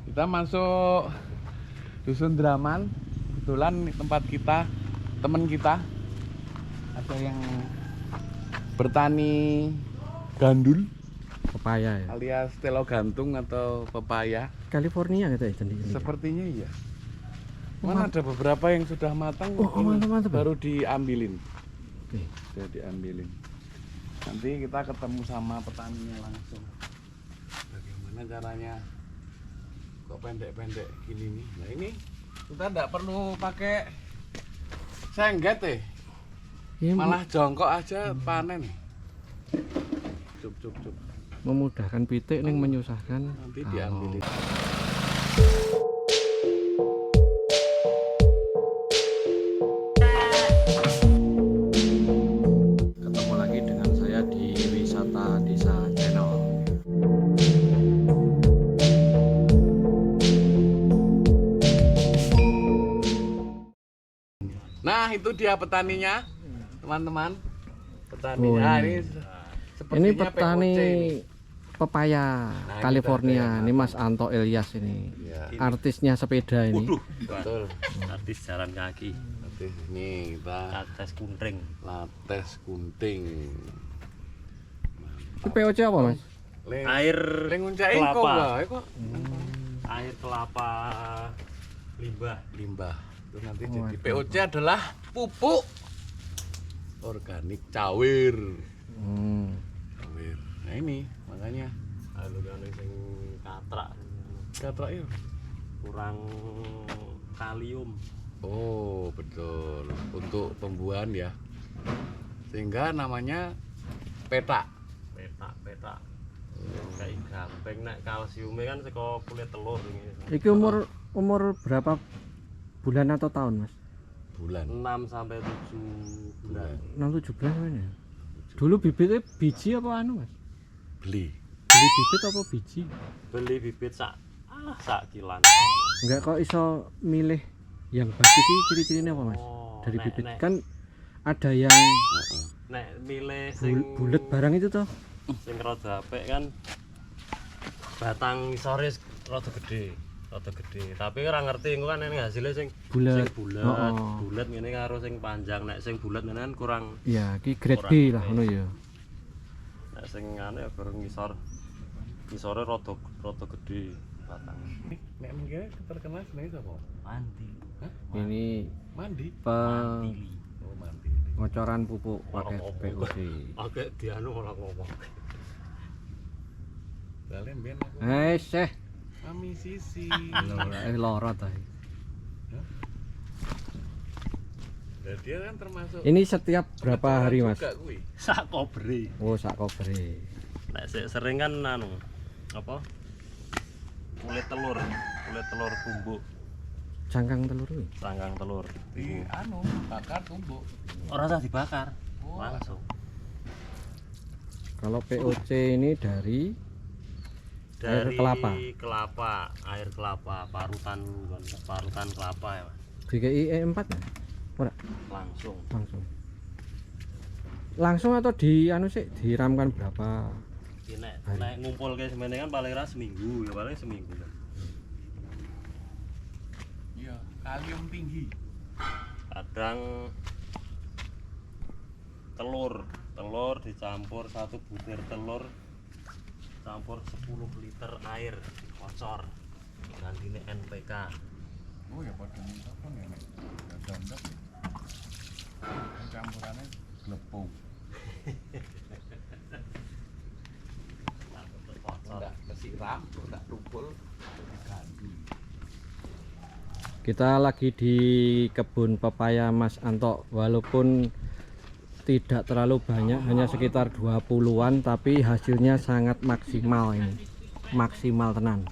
Kita masuk Dusun Draman. Kebetulan tempat kita, teman kita ada yang bertani gandul, Pepaya ya. alias telo gantung atau pepaya. California gitu ya jenis. Sepertinya iya. Mana ada beberapa yang sudah matang, mantap. baru diambilin. Oke. Sudah diambilin. Nanti kita ketemu sama petaninya langsung. Bagaimana caranya? Kok pendek-pendek gini nih? Nah ini kita tidak perlu pakai sengget malah jongkok aja panen. Cuk. Memudahkan pitik ning menyusahkan. Nanti diambilin. Ketemu lagi dengan saya di Wisata Desa Channel. Nah itu dia petaninya, teman-teman. Petaninya ini Ini sepertinya petani POC ini. pepaya Nah, California. kita Ini Mas Anto Ilyas ini. Ya, Artisnya sepeda ini. betul. Artis jalan kaki, Nanti ini kita artis kunting. lates kunting. Ini POC apa Mas? Air lenguncai kelapa. kok wae kok. Air kelapa limbah. Limbah. Itu nanti Oh, jadi aduh. POC adalah pupuk organik cawir. Cawir. Nah ini makanya Anu sing katrak kata ya. kurang kalium. Oh betul, untuk pembuahan ya, sehingga namanya petak. Petak. Kayak gampang nek kalsiumnya kan saka kulit telur ini. Iki umur berapa bulan atau tahun Mas? Bulan. 6 sampai 7 bulan. 6-7 bulan kan ya? Dulu bibitnya biji apa anu Mas? Beli. Beli bibit apa biji? Beli bibit sak kilan. Enggak kok iso milih yang bagus iki ciri-cirinya apa Mas? Oh, Dari nek- bibit nek- kan ada yang Nek milih sing bulet barang itu toh. sing rada apik kan batang isore rada gede. Tapi ora ngerti engko kan ini hasilnya sing Bulet. bulet, Oh. bulet ngene karo sing panjang. Nek sing bulet ngene kan kurang. Iya, iki grade Ora B lah gede. ngono ya. Nek sing anu ya bareng isore rada gede batang. Nek mungkin terkenal seneng sapa? Mandi. Hah? Ini Mandi. Mandi. Oh mandi. pengocoran pupuk pakai Oh. POC. Oke, dianu ora ngomong. Kalian ben aku. Seh. Mami Sisi. Loro ta. Dan dia kan termasuk Ini setiap berapa hari Mas? juga kuwi. Sak kobre. Oh, sak kobre. Nek sering kan anu apa? Kulit telur tumbuk, Cangkang telur kuwi. sangkang telur. Di anu bakar tumbuk. Ora usah dibakar. Oh. Langsung. Kalau POC ini dari Dari kelapa. air kelapa, parutan kelapa ya, Mas. GKI E4 ya? Ora, Langsung. langsung. Langsung atau di anu sih diramkan berapa? Iki nek ngumpul kayak semene kan paling ras seminggu, ya paling seminggu. Iya, kalium tinggi. Kadang telur dicampur, satu butir telur campur 10 liter air dikocor gantine NPK. Oh ya padha apa ya nek dandap. Campurannya glepung. Enggak kesiram, enggak tumpul, diganti. Kita lagi di kebun pepaya Mas Anto. Walaupun tidak terlalu banyak, hanya sekitar 20-an, tapi hasilnya sangat maksimal ini. Maksimal tenan.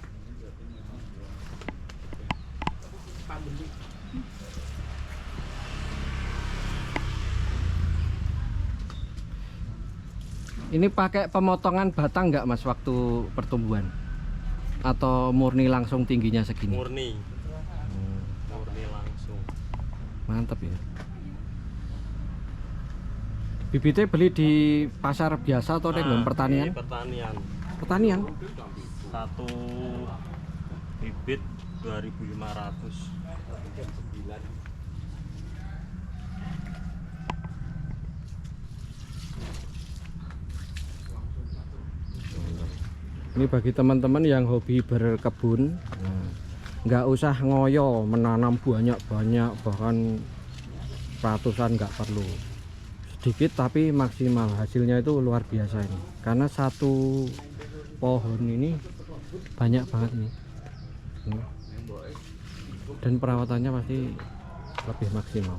Ini pakai pemotongan batang nggak Mas waktu pertumbuhan? Atau murni langsung tingginya segini? Murni langsung. Mantap ya. Bibitnya beli di pasar biasa atau dengan pertanian? Pertanian. Pertanian? Satu bibit 2.500. Ini bagi teman-teman yang hobi berkebun, nah, nggak usah ngoyo menanam banyak-banyak, bahkan ratusan nggak perlu, sedikit tapi maksimal, hasilnya itu luar biasa ini, karena satu pohon ini banyak banget ini. Dan perawatannya pasti lebih maksimal.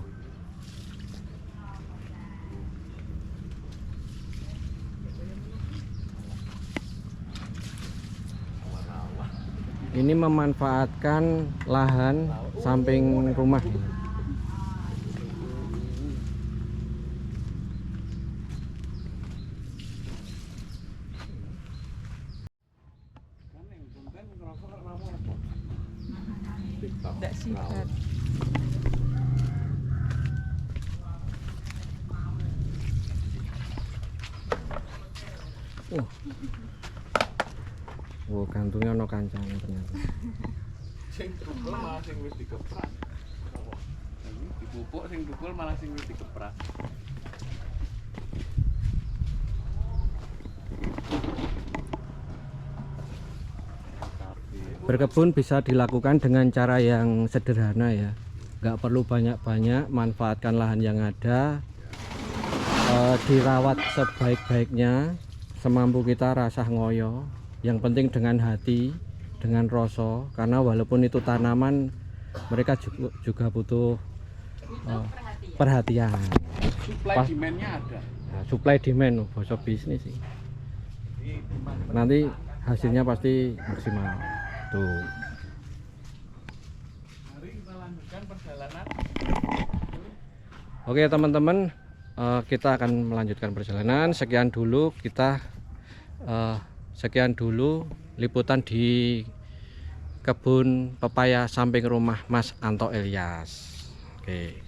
Ini memanfaatkan lahan samping rumah ini. Tidak sikat. Oh, gantungnya ono kancane ternyata. Sing tukul malah sing wis dikeprak. Dipupuk sing tukul malah sing wis dikeprak. Berkebun bisa dilakukan dengan cara yang sederhana ya, nggak perlu banyak-banyak, manfaatkan lahan yang ada, dirawat sebaik-baiknya, semampu kita, rasa ngoyo, yang penting dengan hati, dengan rasa, karena walaupun itu tanaman, mereka juga butuh perhatian. Supply demand-nya ada. Nah, supply demand, bosok bisnis sih, nanti hasilnya pasti maksimal. Tuh. Mari kita lanjutkan perjalanan. Oke teman-teman, kita akan melanjutkan perjalanan. Sekian dulu liputan di kebun pepaya samping rumah Mas Anto Elias. Oke.